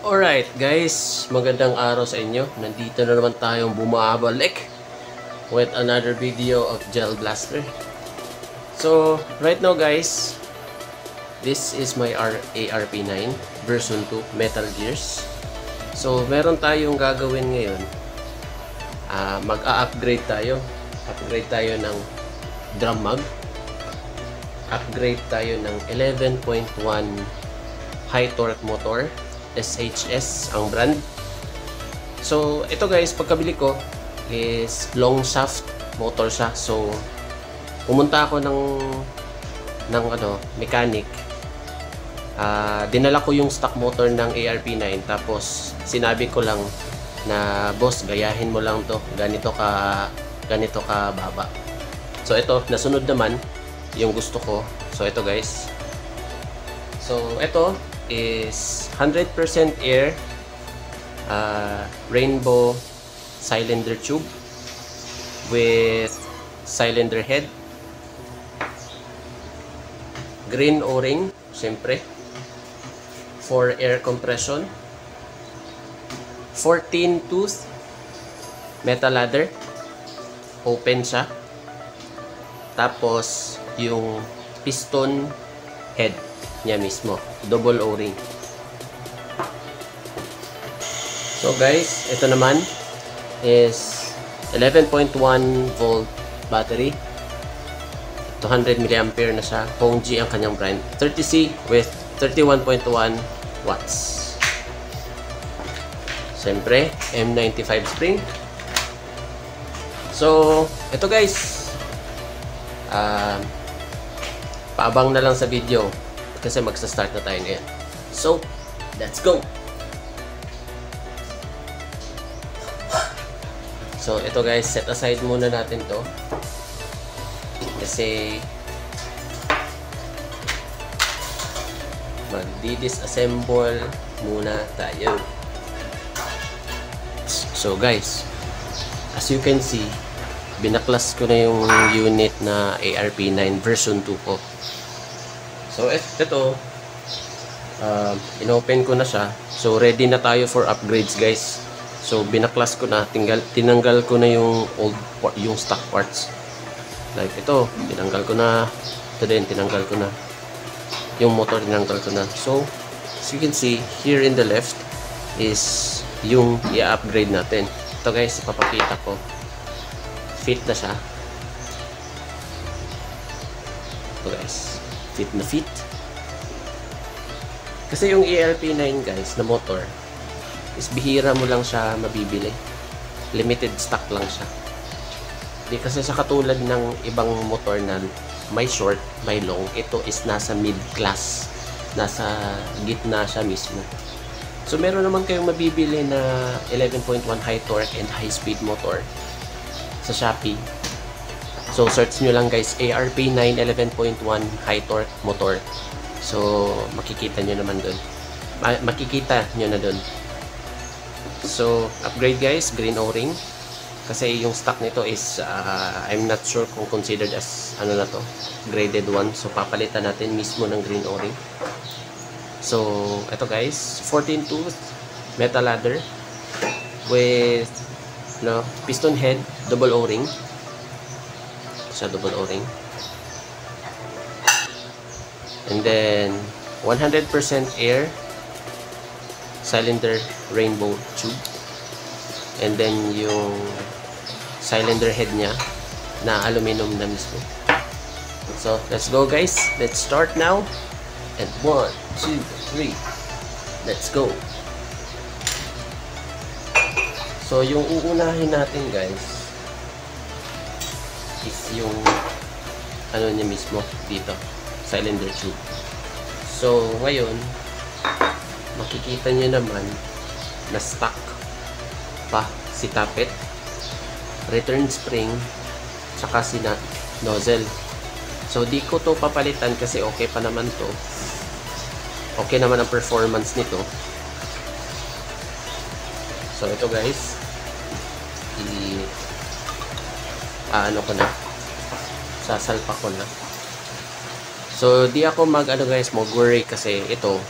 Alright guys, magandang araw sa inyo. Nandito na naman tayong bumabalik with another video of Gel Blaster. So, right now guys, this is my ARP9 version 2 Metal Gears. So, meron tayong gagawin ngayon. Mag-a-upgrade tayo. Upgrade tayo ng drum mag. Upgrade tayo ng 11.1 high torque motor. SHS ang brand. So, ito guys, pagkabili ko is long shaft motor siya. So, pumunta ako ng mechanic. Dinala ko yung stock motor ng ARP9 tapos sinabi ko lang na boss, gayahin mo lang to. Ganito ka baba. So, ito, nasunod naman yung gusto ko. So, ito guys. So, ito is 100% air rainbow cylinder tube with cylinder head, green o-ring syempre for air compression, 14 tooth metal ladder, open siya, tapos yung piston head niya mismo, double o-ring. So guys, ito naman is 11.1 volt battery, 200 mAh na siya. Hongji ang kanyang brand, 30C with 31.1 watts. Siyempre M95 spring. So ito guys, paabang na lang sa video kasi magsa-start na tayo ngayon. So, let's go! So, ito guys, set aside muna natin to kasi magdi-disassemble muna tayo. So guys, as you can see, binaklas ko na yung unit na ARP9 version 2 ko. So, ito, inopen ko na siya. So, ready na tayo for upgrades, guys. So, binaklas ko na. Tinanggal ko na yung yung stock parts. Like, ito, tinanggal ko na. Ito din, tinanggal ko na. Yung motor, tinanggal ko na. So, as you can see, here in the left is yung i-upgrade natin. Ito, guys, ipapakita ko. Fit na siya. Ito, guys. Fit na fit. Kasi yung ARP9 guys na motor is bihira mo lang siya mabibili. Limited stock lang siya. Hindi kasi siya katulad ng ibang motor na may short, may long. Ito is nasa mid class. Nasa gitna siya mismo. So meron naman kayong mabibili na 11.1 high torque and high speed motor sa Shopee. So, search nyo lang guys, ARP9 11.1 high torque motor. So, makikita nyo naman dun. Makikita nyo na dun. So, upgrade guys, green o-ring. Kasi yung stock nito is, I'm not sure kung considered as, ano na to, graded one. So, papalitan natin mismo ng green o-ring. So, ito guys, 14 tooth metal ladder with piston head, double o-ring. Sa double o-ring, and then 100% air cylinder rainbow tube, and then yung cylinder head niya na aluminum na mismo. So let's go guys, let's start now, and 1, 2, 3, let's go. So yung uunahin natin guys is yung ano niya mismo dito, cylinder tube. So ngayon makikita niyo naman na stock pa si tappet, return spring, saka si nozzle. So di ko to papalitan kasi okay pa naman to, okay naman ang performance nito. So ito guys, ano ko na, sasalpa ko na. So, di ako mag-worry kasi ito,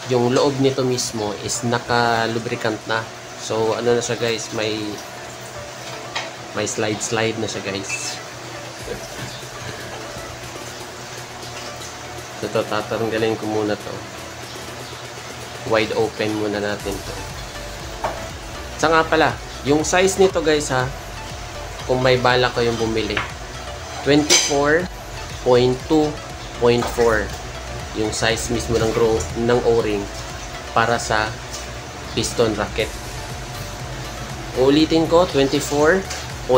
yung loob nito mismo is naka-lubricant na. So, ano na siya guys, may slide na siya guys. So, ito, tatanggalin ko muna to. Wide open muna natin to. Sa nga pala, yung size nito guys ha, kung may bala ko yung bumili, 24.2.4 yung size mismo ng O-ring para sa piston racket. Ulitin ko, 24.2.4.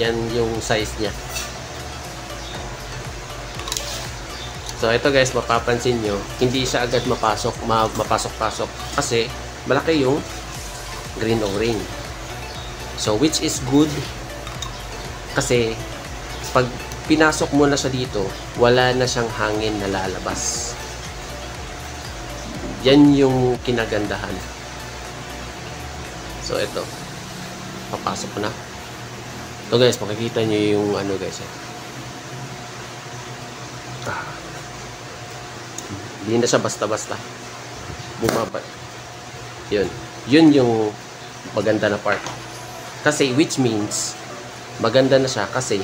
Yan yung size niya. So ito guys, mapapansin nyo, hindi siya agad mapasok-pasok kasi malaki yung green O-ring. So which is good kasi pag pinasok mo na siya dito, wala na siyang hangin na lalabas. Yan yung kinagandahan. So ito, papasok ko na. Ito guys, makikita nyo yung ano guys. Hindi na siya basta-basta bumaba. Yun yung maganda na part. Kasi which means maganda na siya kasi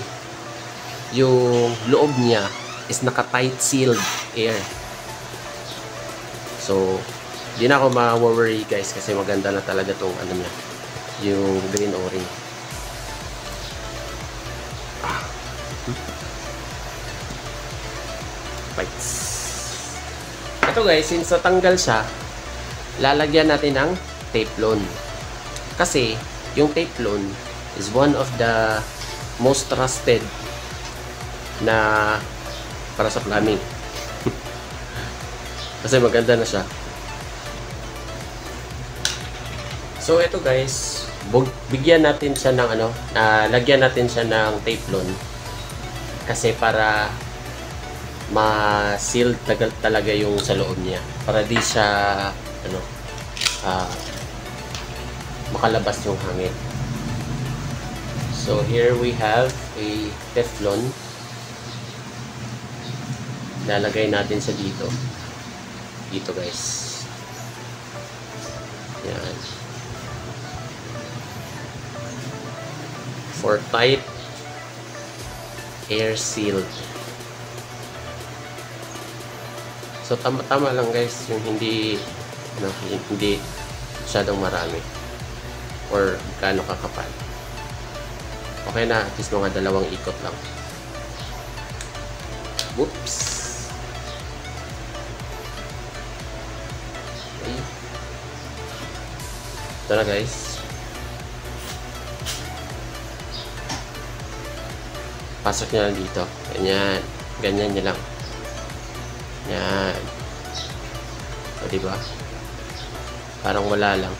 yung loob niya is naka-tight sealed air. So, di na ako ma-worry guys kasi maganda na talaga tong ano niya, yung green O-ring. Bites. Ito guys, since natanggal siya, lalagyan natin ng Teflon. Kasi, yung Teflon is one of the most trusted na para sa plumbing. Kasi maganda na siya. So ito guys, bigyan natin siya ng ano, lagyan natin siya ng Teflon kasi para ma-seal talaga yung sa loob niya, para di siya ano, makalabas yung hangin. So here we have a Teflon. Lalagay natin sa dito guys. Yan. For tight air sealed. So tama-tama lang guys, yung hindi masyadong marami or gaano kakapal. Okay na, at least mga 2 ikot lang. Whoops. Ito na guys. Pasok nyo lang dito. Ganyan. Ganyan nyo lang. Yan. O diba? Parang wala lang.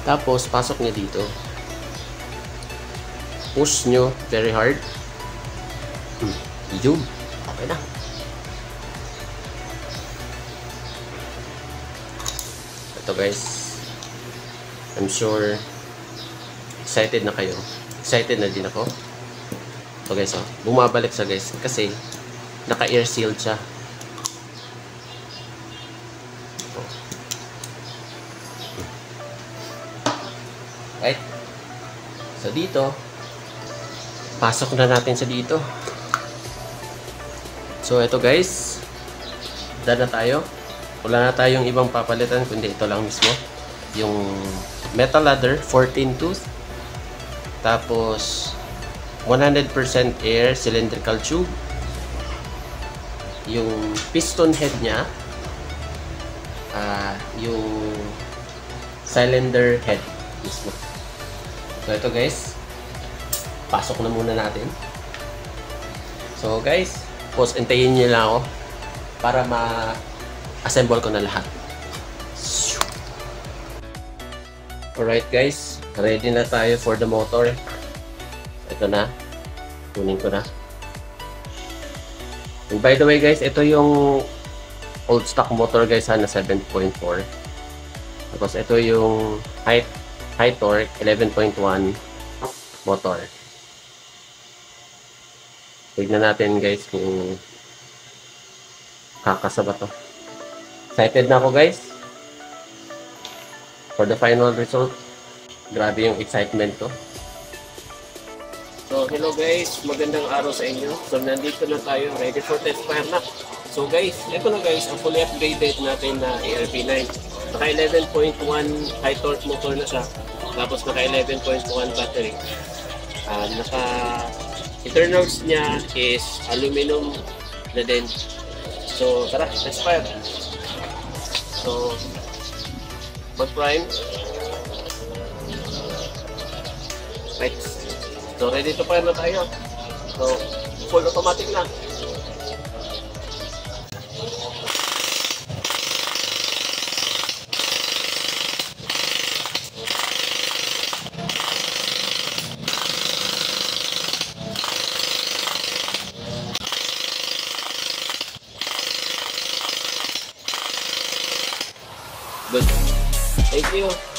Tapos, pasok nyo dito. Push nyo very hard. Yun. Okay na. Ito guys, I'm sure excited na kayo. Excited na din ako. Ito guys, oh, bumabalik siya guys kasi naka-air sealed siya. Right? So dito, pasok na natin sa dito. So ito guys, done na tayo. Wala na tayong ibang papalitan kundi ito lang mismo. Yung metal ladder, 14 tooth. Tapos 100% air cylindrical tube. Yung piston head niya, yung cylinder head mismo. So ito guys, pasok na muna natin. So guys, pause, antayin nyo lang ako para assemble ko na lahat. Alright guys, ready na tayo for the motor. Ito na, kunin ko na. And by the way guys, ito yung old stock motor guys na 7.4. Tapos ito yung high torque 11.1 motor. Tignan natin guys kung kakasaba to. Excited na ako guys for the final result. Grabe yung excitement ko. So hello guys, magandang araw sa inyo. So nandito na tayo, ready for test fire na. So guys, ito na guys, ang fully upgraded natin na ARP9. Naka 11.1 high torque motor na siya. Tapos naka 11.1 battery. Naka internals niya is aluminum na din. So tara, test fire. So mag-prime. Right. So ready to fire na tayo. So full automatic na. Good. Thank you.